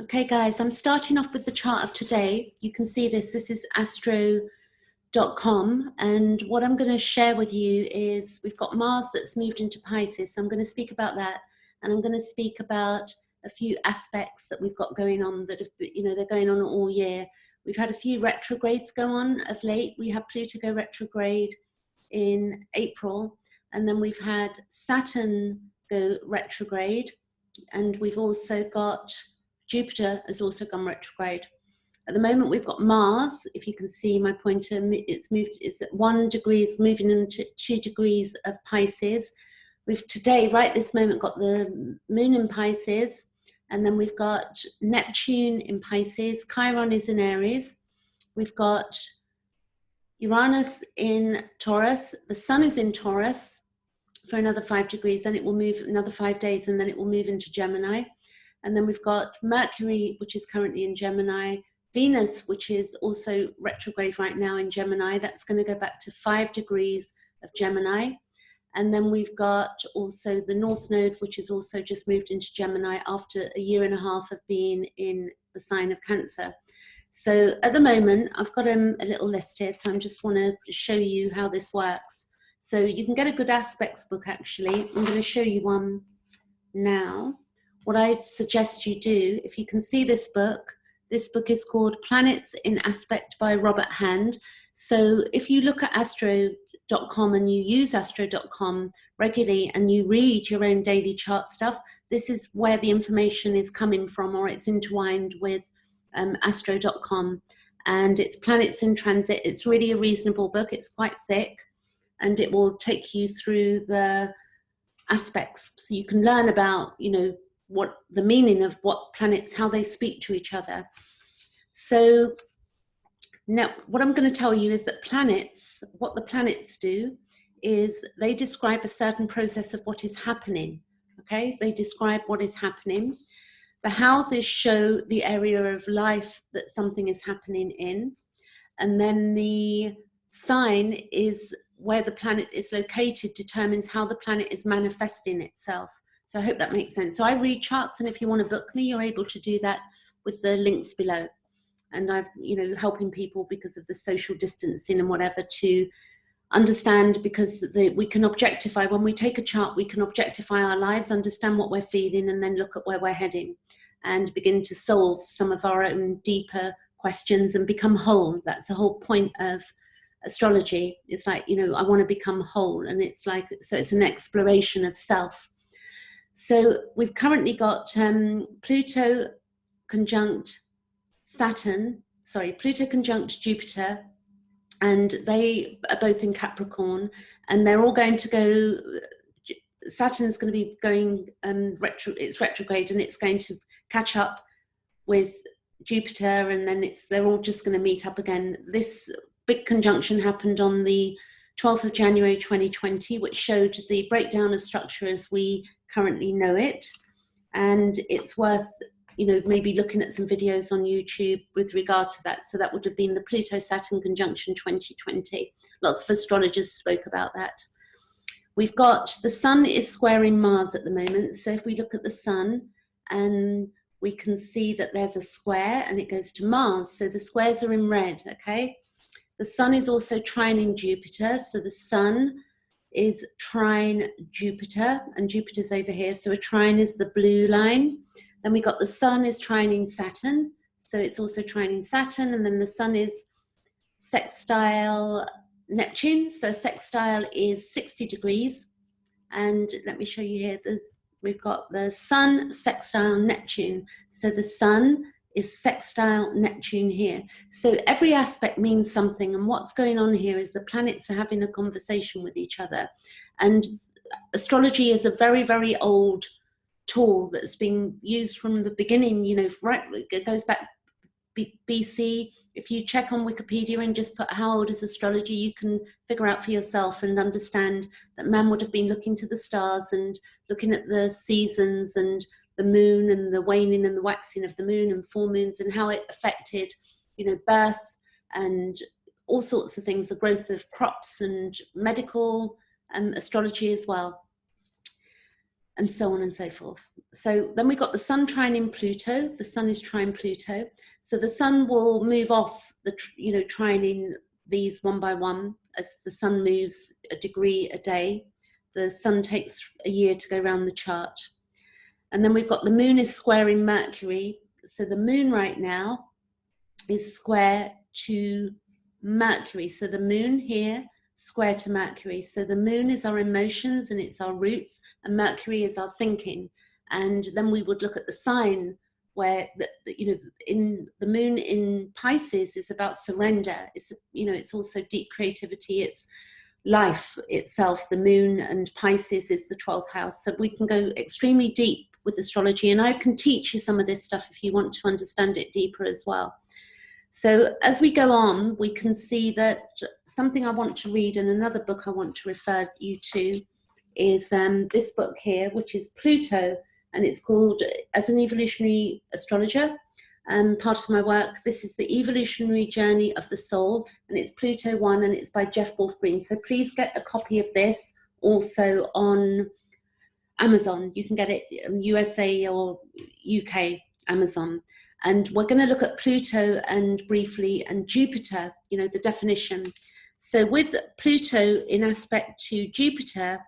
Okay, guys, I'm starting off with the chart of today. You can see this. This is astro.com. And what I'm going to share with you is we've got Mars that's moved into Pisces. So I'm going to speak about that. And I'm going to speak about a few aspects that we've got going on that have, they're going on all year. We've had a few retrogrades go on of late. We had Pluto go retrograde in April. And then we've had Saturn go retrograde. And we've also got Jupiter has also gone retrograde. At the moment, we've got Mars. If you can see my pointer, it's at 1 degree, moving into 2 degrees of Pisces. We've today, right this moment, got the moon in Pisces, and then we've got Neptune in Pisces. Chiron is in Aries. We've got Uranus in Taurus. The sun is in Taurus for another 5 degrees. Then it will move another 5 days, and then it will move into Gemini. And then we've got Mercury, which is currently in Gemini, Venus, which is also retrograde right now in Gemini. That's going to go back to 5 degrees of Gemini. And then we've got also the North Node, which has also just moved into Gemini after a year and a half of being in the sign of Cancer. So at the moment, I've got a little list here. So I just want to show you how this works. So you can get a good aspects book, actually. I'm going to show you one now. What I suggest you do, if you can see this book is called Planets in Aspect by Robert Hand. So if you look at astro.com and you use astro.com regularly and you read your own daily chart stuff, this is where the information is coming from, or it's entwined with astro.com. And it's Planets in Transit. It's really a reasonable book. It's quite thick, and it will take you through the aspects so you can learn about, what the meaning of what planets, how they speak to each other. So now what I'm going to tell you is that planets, what the planets do is they describe a certain process of what is happening. Okay, they describe what is happening. The houses show the area of life that something is happening in, and then the sign is where the planet is located determines how the planet is manifesting itself. So I hope that makes sense. So I read charts, and if you want to book me, you're able to do that with the links below. And I've, helping people because of the social distancing and whatever to understand, because we can objectify, when we take a chart, we can objectify our lives, understand what we're feeling, and then look at where we're heading and begin to solve some of our own deeper questions and become whole. That's the whole point of astrology. It's like, I want to become whole, and it's like, so it's an exploration of self. So we've currently got Pluto conjunct Jupiter, and they are both in Capricorn, and they're all going to go, Saturn's going to be going it's retrograde, and it's going to catch up with Jupiter, and then they're all just going to meet up again. This big conjunction happened on the 12th of January 2020, which showed the breakdown of structure as we currently know it. And it's worth, maybe looking at some videos on YouTube with regard to that. So that would have been the Pluto-Saturn conjunction 2020. Lots of astrologers spoke about that. We've got the sun is squaring Mars at the moment. So if we look at the sun, and we can see that there's a square and it goes to Mars. So the squares are in red, okay? The sun is also trining Jupiter. So the sun is trine Jupiter, and Jupiter's over here. So a trine is the blue line. Then we got the sun is trining Saturn. So it's also trining Saturn. And then the sun is sextile Neptune. So sextile is 60 degrees. And let me show you here. We've got the sun sextile Neptune. So the sun is sextile Neptune here. So every aspect means something, and what's going on here is the planets are having a conversation with each other. And astrology is a very, very old tool that's been used from the beginning, right, it goes back BC. If you check on Wikipedia and just put how old is astrology, you can figure out for yourself and understand that man would have been looking to the stars and looking at the seasons and the moon and the waning and the waxing of the moon and full moons, and how it affected, birth and all sorts of things, the growth of crops and medical astrology as well. and so on and so forth. So then we've got the sun trining Pluto. The sun is trine Pluto. So the sun will move off the, trining these one by one as the sun moves a degree a day. The sun takes a year to go around the chart. And then we've got the moon is squaring Mercury. So the moon right now is square to Mercury. So the moon here, square to Mercury. So the moon is our emotions and it's our roots, and Mercury is our thinking. And then we would look at the sign where, in the moon in Pisces is about surrender. It's also deep creativity. It's life itself. The moon and Pisces is the 12th house. So we can go extremely deep with astrology, and I can teach you some of this stuff if you want to understand it deeper as well. So as we go on, we can see that something I want to read and another book I want to refer you to is this book here, which is Pluto, and it's called, as an evolutionary astrologer, part of my work, this is the Evolutionary Journey of the Soul, and it's Pluto 1, and it's by Jeff Wolf-Green. So please get a copy of this also on Amazon. You can get it USA or UK Amazon. And we're going to look at Pluto and briefly and Jupiter, the definition. So with Pluto in aspect to Jupiter,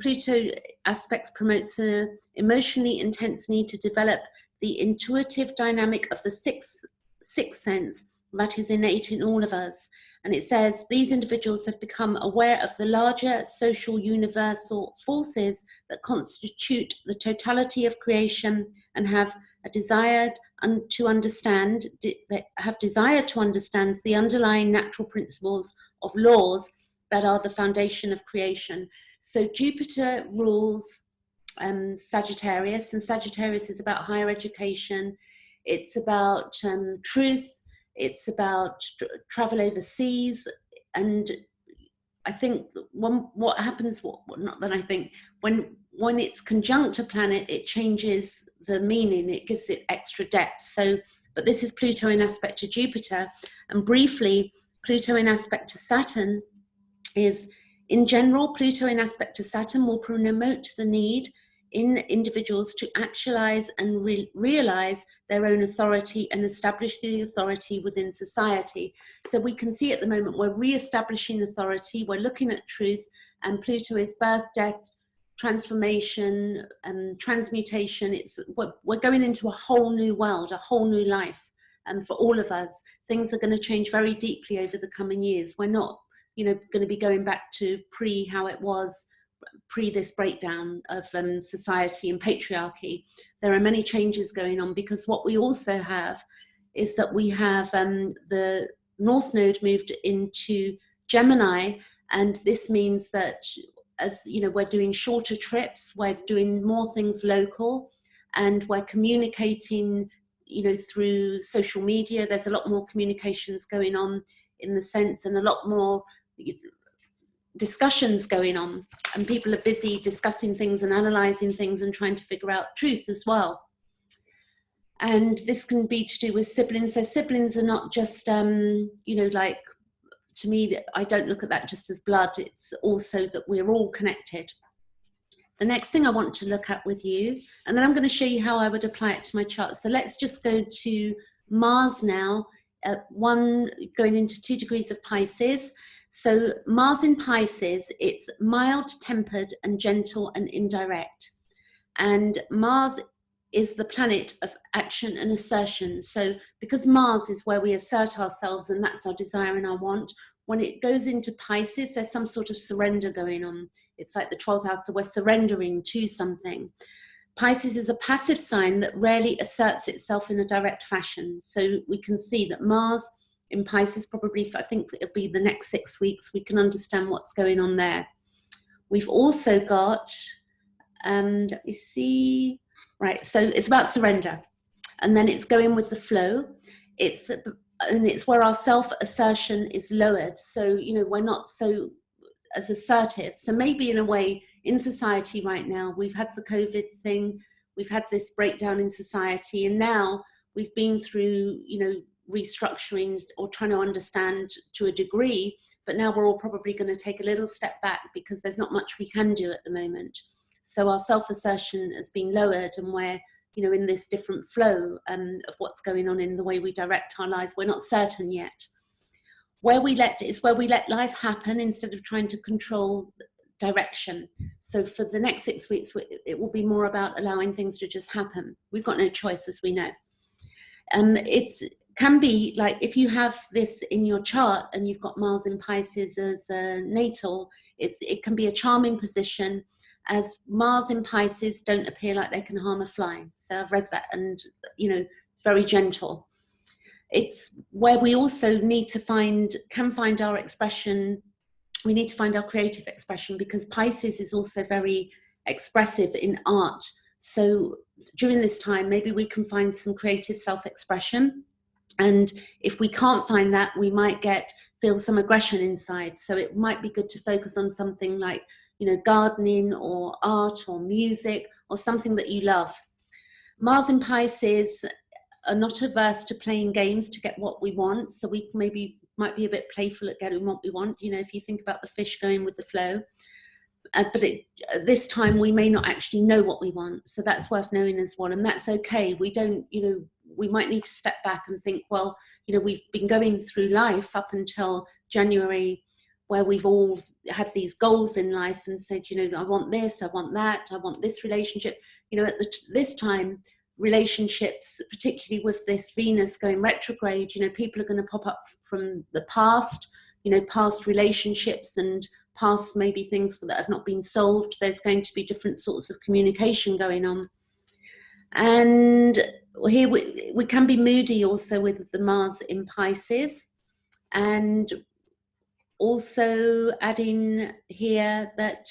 Pluto aspects promotes an emotionally intense need to develop the intuitive dynamic of the sixth sense that is innate in all of us. And it says these individuals have become aware of the larger social universal forces that constitute the totality of creation and have a desire to understand the underlying natural principles of laws that are the foundation of creation. So Jupiter rules Sagittarius, and Sagittarius is about higher education. It's about truth. It's about travel overseas. And I think when it's conjunct a planet, it changes the meaning. It gives it extra depth. So, but this is Pluto in aspect to Jupiter. And briefly, Pluto in aspect to Saturn is, in general, Pluto in aspect to Saturn will promote the need in individuals to actualize and realize their own authority and establish the authority within society. So we can see at the moment we're re-establishing authority, we're looking at truth, and Pluto is birth, death, transformation, transmutation. We're going into a whole new world, a whole new life. And for all of us, things are going to change very deeply over the coming years. We're not, going to be going back to how it was pre this breakdown of society and patriarchy. There are many changes going on, because what we also have is that we have the North Node moved into Gemini, and this means that, as we're doing shorter trips, we're doing more things local, and we're communicating through social media. There's a lot more communications going on in the sense, and a lot more discussions going on, and people are busy discussing things and analyzing things and trying to figure out truth as well. And this can be to do with siblings. So siblings are not just like, to me, I don't look at that just as blood. It's also that we're all connected. The next thing I want to look at with you, and then I'm going to show you how I would apply it to my chart. So let's just go to Mars now, going into 2 degrees of Pisces. So Mars in Pisces, it's mild-tempered and gentle and indirect. And Mars is the planet of action and assertion. So because Mars is where we assert ourselves, and that's our desire and our want, when it goes into Pisces, there's some sort of surrender going on. It's like the 12th house, so we're surrendering to something. Pisces is a passive sign that rarely asserts itself in a direct fashion. So we can see that Mars in Pisces, probably, I think it'll be the next 6 weeks, we can understand what's going on there. We've also got, let me see, right, so it's about surrender, and then it's going with the flow. It's where our self-assertion is lowered. So, we're not so as assertive. So maybe in a way, in society right now, we've had the COVID thing, we've had this breakdown in society, and now we've been through, restructuring or trying to understand to a degree, but now we're all probably going to take a little step back because there's not much we can do at the moment. So our self-assertion has been lowered, and we're, you know, in this different flow of what's going on in the way we direct our lives. We're not certain yet. Where we let life happen instead of trying to control direction. So for the next 6 weeks, it will be more about allowing things to just happen. We've got no choice, as we know. It can be like, if you have this in your chart and you've got Mars in Pisces as a natal, it can be a charming position, as Mars in Pisces don't appear like they can harm a fly. So I've read that, and, you know, very gentle. It's where we also need to find our expression. We need to find our creative expression, because Pisces is also very expressive in art. So during this time, maybe we can find some creative self-expression. And if we can't find that, we might feel some aggression inside. So it might be good to focus on something like, you know, gardening or art or music, or something that you love. Mars in Pisces are not averse to playing games to get what we want. So we might be a bit playful at getting what we want. You know, if you think about the fish going with the flow. But this time we may not actually know what we want. So that's worth knowing as well. And that's okay. We don't, you know, we might need to step back and think, well, you know, we've been going through life up until January, where we've all had these goals in life and said, you know, I want this, I want that, I want this relationship. You know, at this time, relationships, particularly with this Venus going retrograde, you know, people are going to pop up from the past, you know, past relationships and past maybe things that have not been solved. There's going to be different sorts of communication going on. And here we can be moody also with the Mars in Pisces. And also adding here that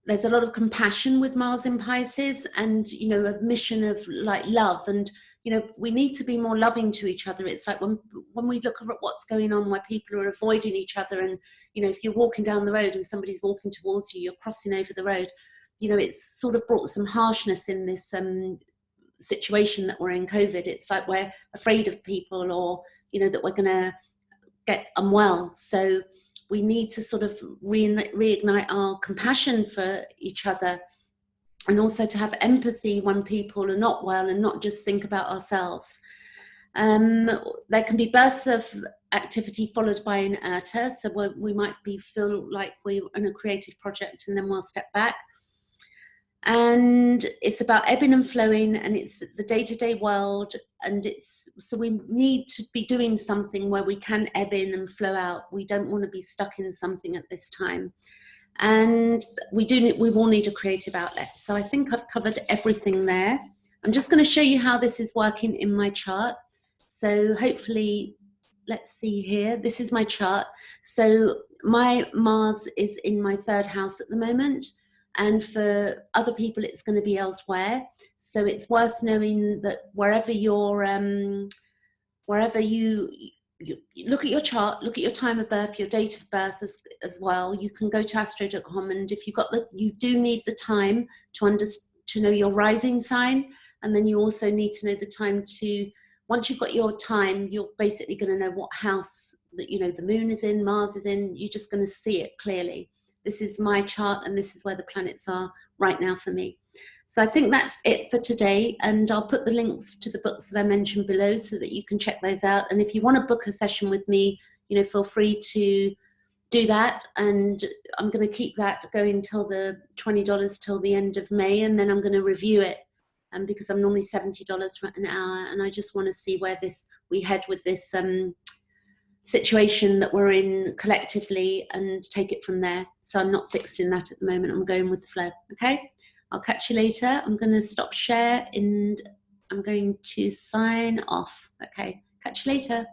there's a lot of compassion with Mars in Pisces, and, you know, a mission of like love. And, you know, we need to be more loving to each other. It's like when we look at what's going on, where people are avoiding each other, and, you know, if you're walking down the road and somebody's walking towards you, you're crossing over the road, you know, it's sort of brought some harshness in this situation that we're in, COVID. It's like we're afraid of people, or, you know, that we're going to get unwell. So we need to sort of reignite our compassion for each other, and also to have empathy when people are not well, and not just think about ourselves. There can be bursts of activity followed by an inertia. So we might feel like we're in a creative project, and then we'll step back. And it's about ebbing and flowing, and it's the day-to-day world, and so we need to be doing something where we can ebb in and flow out. We don't want to be stuck in something at this time, and we will need a creative outlet. So I think I've covered everything there. I'm just going to show you how this is working in my chart. So hopefully, let's see here. This is my chart. So my Mars is in my 3rd house at the moment. And for other people, it's going to be elsewhere. So it's worth knowing that wherever you look at your chart, look at your time of birth, your date of birth as well. You can go to astro.com, and if you do need the time to know your rising sign, and then you also need to know the time once you've got your time, you're basically going to know what house that, you know, the moon is in, Mars is in. You're just going to see it clearly. This is my chart, and this is where the planets are right now for me. So I think that's it for today, and I'll put the links to the books that I mentioned below so that you can check those out. And if you want to book a session with me, you know, feel free to do that. And I'm going to keep that going till the $20 till the end of May, and then I'm going to review it. And because I'm normally $70 for an hour, and I just want to see where we head with this situation that we're in collectively, and take it from there. So I'm not fixed in that at the moment. I'm going with the flow. Okay, I'll catch you later. I'm going to stop share, and I'm going to sign off. Okay, catch you later.